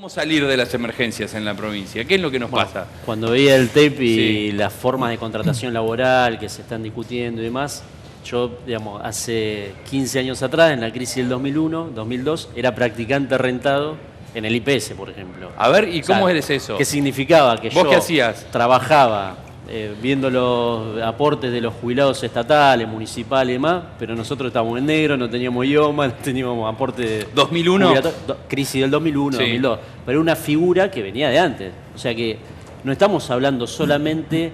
¿Cómo salir de las emergencias en la provincia? ¿Qué es lo que nos pasa? Cuando veía el tape y Sí. las formas de contratación laboral que se están discutiendo y demás, yo, digamos, hace 15 años atrás, en la crisis del 2001, 2002, era practicante rentado en el IPS, por ejemplo. A ver, ¿y O sea, cómo eres eso? ¿Qué significaba? Que ¿Vos yo qué hacías? trabajaba viendo los aportes de los jubilados estatales, municipales y demás, pero nosotros estábamos en negro, no teníamos idioma, no teníamos aporte de 2001. crisis del 2001, Sí. 2002, pero era una figura que venía de antes. O sea que no estamos hablando solamente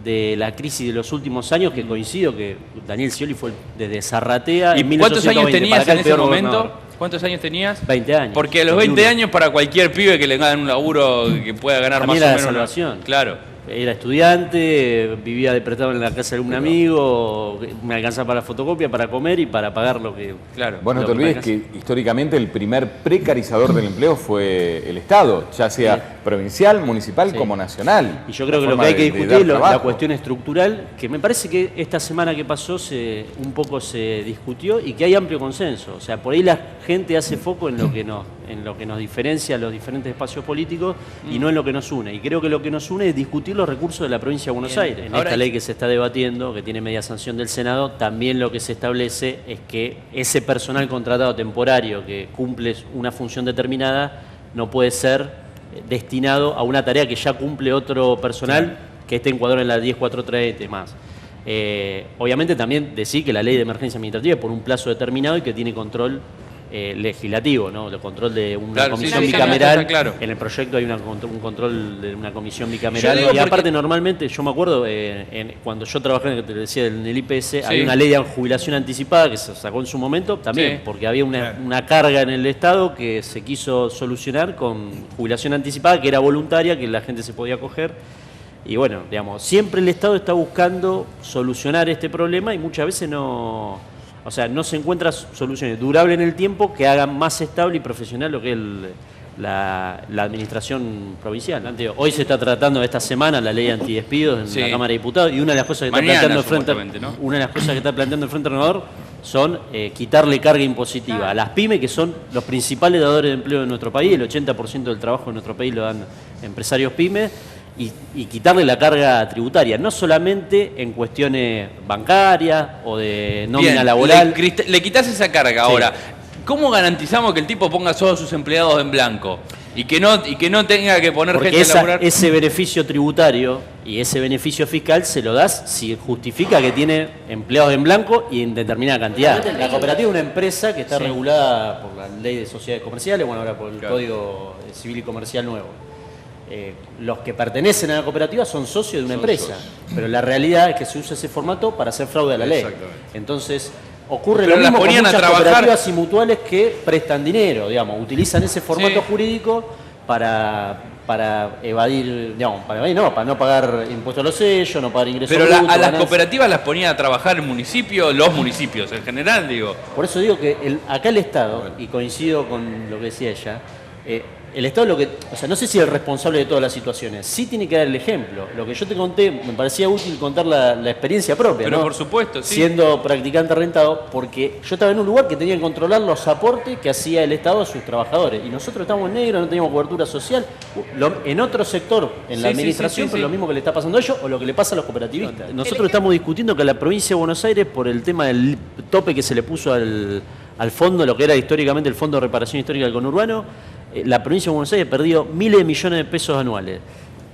de la crisis de los últimos años, que coincido que Daniel Scioli fue desde Zarratea ¿Y en cuántos años 1820, tenías para acá en el ese peor momento? gobernador. ¿Cuántos años tenías? 20 años. Porque a los 20 21. años, para cualquier pibe que le hagan un laburo que pueda ganar También más o era menos. la salvación. Claro. Era estudiante, vivía de prestado en la casa de un amigo, me alcanzaba para la fotocopia, para comer y para pagar lo que... Claro. Vos no lo te que me olvides alcanza. que históricamente el primer precarizador del empleo fue el Estado, ya sea provincial, municipal Sí. como nacional. Y yo creo que lo Forma que hay que de discutir dar es la trabajo. cuestión estructural, que me parece que esta semana que pasó un poco se discutió y que hay amplio consenso. O sea, por ahí la gente hace foco en lo que nos diferencia los diferentes espacios políticos y no en lo que nos une. Y creo que lo que nos une es discutir los recursos de la provincia de Buenos Aires. En Ahora esta ley que se está debatiendo, que tiene media sanción del Senado, también lo que se establece es que ese personal contratado temporario que cumple una función determinada no puede ser destinado a una tarea que ya cumple otro personal que esté encuadrado en la 10.4.3 y demás. Obviamente también decir que la ley de emergencia administrativa es por un plazo determinado y que tiene control legislativo, ¿no? El control de una Claro, comisión sí, bicameral. está claro. En el proyecto hay un control de una comisión Yo bicameral. digo Y aparte porque- normalmente, yo me acuerdo, cuando yo trabajé, que te decía, en el IPS, había una ley de jubilación anticipada que se sacó en su momento también, Sí. porque había una carga en el Estado que se quiso solucionar con jubilación anticipada, que era voluntaria, que la gente se podía acoger. Y bueno, digamos, siempre el Estado está buscando solucionar este problema y muchas veces no se encuentran soluciones durables en el tiempo que hagan más estable y profesional lo que es la administración provincial. Hoy se está tratando esta semana la ley antidespidos en Sí. la Cámara de Diputados y una de las cosas que Mañana, está planteando el Frente, supuestamente, ¿no? una de las cosas que está planteando el Frente Renovador son quitarle carga impositiva a las pymes, que son los principales dadores de empleo de nuestro país. El 80% del trabajo en nuestro país lo dan empresarios pymes. Y quitarle la carga tributaria, no solamente en cuestiones bancarias o de nómina Bien, laboral. le quitas esa carga. Ahora, ¿cómo garantizamos que el tipo ponga a todos sus empleados en blanco? Y que no tenga que poner Porque gente a laburar. ese beneficio tributario y ese beneficio fiscal se lo das si justifica que tiene empleados en blanco y en determinada cantidad. La cooperativa es una empresa que está regulada por la ley de sociedades comerciales, bueno, ahora por el Claro. Código Civil y Comercial nuevo. Los que pertenecen a la cooperativa son socios de una empresa, pero la realidad es que se usa ese formato para hacer fraude a la ley. Exactamente. Entonces, ocurre Pero lo las mismo con ponían a muchas trabajar. cooperativas y mutuales que prestan dinero, digamos, utilizan ese formato Sí. jurídico para evadir, digamos, para no pagar impuestos a los sellos, no pagar ingresos Pero brutos, a las ganancias. cooperativas las ponían a trabajar el municipio, los municipios en general, digo. Por eso digo que acá el Estado, y coincido con lo que decía ella, el Estado no sé si es el responsable de todas las situaciones, sí tiene que dar el ejemplo. Lo que yo te conté, me parecía útil contar la experiencia propia, Pero ¿no? por supuesto, sí. Siendo practicante rentado, porque yo estaba en un lugar que tenía que controlar los aportes que hacía el Estado a sus trabajadores. Y nosotros estábamos en negro, no teníamos cobertura social. En otro sector, en la Sí, sí, administración, sí, sí, pero sí. lo mismo que le está pasando a ellos o lo que le pasa a los cooperativistas. Nosotros estamos discutiendo que la provincia de Buenos Aires, por el tema del tope que se le puso al fondo, lo que era históricamente el Fondo de Reparación Histórica del Conurbano, la provincia de Buenos Aires perdió miles de millones de pesos anuales.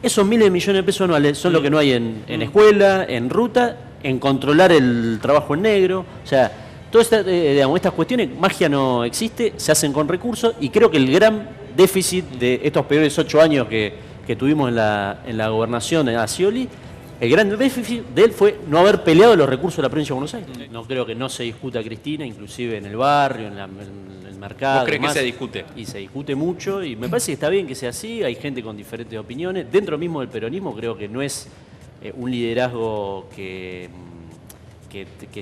Esos miles de millones de pesos anuales son lo que no hay en escuela, en ruta, en controlar el trabajo en negro. O sea, todas estas cuestiones, magia no existe, se hacen con recursos y creo que el gran déficit de estos peores 8 años que tuvimos en la gobernación de Scioli, el gran déficit de él fue no haber peleado los recursos de la provincia de Buenos Aires. No creo que no se discuta Cristina, inclusive en el barrio, en el mercado. ¿Vos crees que demás. se discute? Y se discute mucho y me parece que está bien que sea así, hay gente con diferentes opiniones. Dentro mismo del peronismo creo que no es un liderazgo que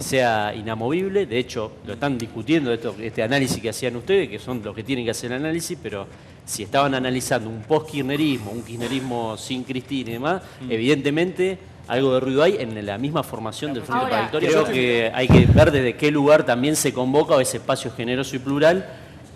sea inamovible. De hecho, lo están discutiendo este análisis que hacían ustedes, que son los que tienen que hacer el análisis, pero si estaban analizando un post-kirchnerismo, un kirchnerismo sin Cristina y demás, evidentemente algo de ruido hay en la misma formación del Frente para la Victoria. Creo que hay que ver desde qué lugar también se convoca ese espacio generoso y plural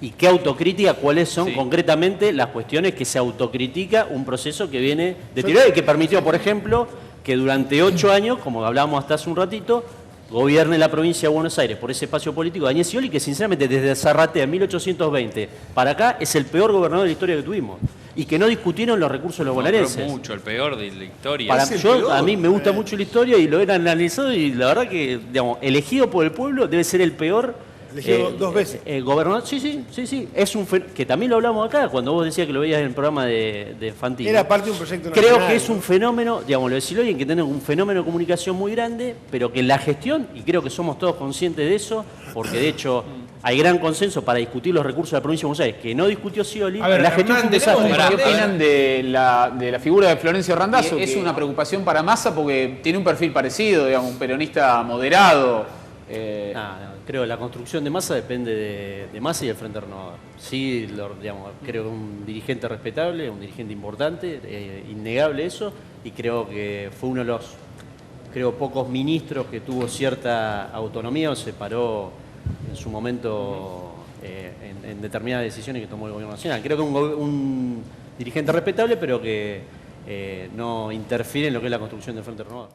¿Y qué autocrítica? ¿Cuáles son Sí. concretamente las cuestiones que se autocritica un proceso que viene deteriorado y que permitió, por ejemplo, que durante 8 años, como hablábamos hasta hace un ratito, gobierne la provincia de Buenos Aires por ese espacio político Daniel Scioli, que sinceramente desde Zarratea en 1820 para acá es el peor gobernador de la historia que tuvimos y que no discutieron los recursos de los bonaerenses? Mucho, el peor de la historia. A mí me gusta mucho la historia y lo he analizado y la verdad que, digamos, elegido por el pueblo debe ser el peor Elegido 2 veces. gobernador. Sí. Es un que también lo hablamos acá cuando vos decías que lo veías en el programa de Fantino. Era parte de un proyecto nacional. Creo que es un fenómeno, digamos, lo de Scioli, en que tiene un fenómeno de comunicación muy grande, pero que la gestión, y creo que somos todos conscientes de eso, porque de hecho hay gran consenso para discutir los recursos de la provincia de Buenos Aires, que no discutió Scioli, A ver, la gestión fue un Hernán, desastre. tenemos- ¿Qué opinan de la figura de Florencio Randazzo? Es que- una preocupación para Massa porque tiene un perfil parecido, digamos, un peronista moderado. Creo que la construcción de Massa depende de Massa y del Frente Renovador. Sí, digamos, creo que un dirigente respetable, un dirigente importante, innegable eso, y creo que fue uno de los pocos ministros que tuvo cierta autonomía o se paró en su momento en determinadas decisiones que tomó el gobierno nacional. Creo que un dirigente respetable, pero que no interfiere en lo que es la construcción del Frente Renovador.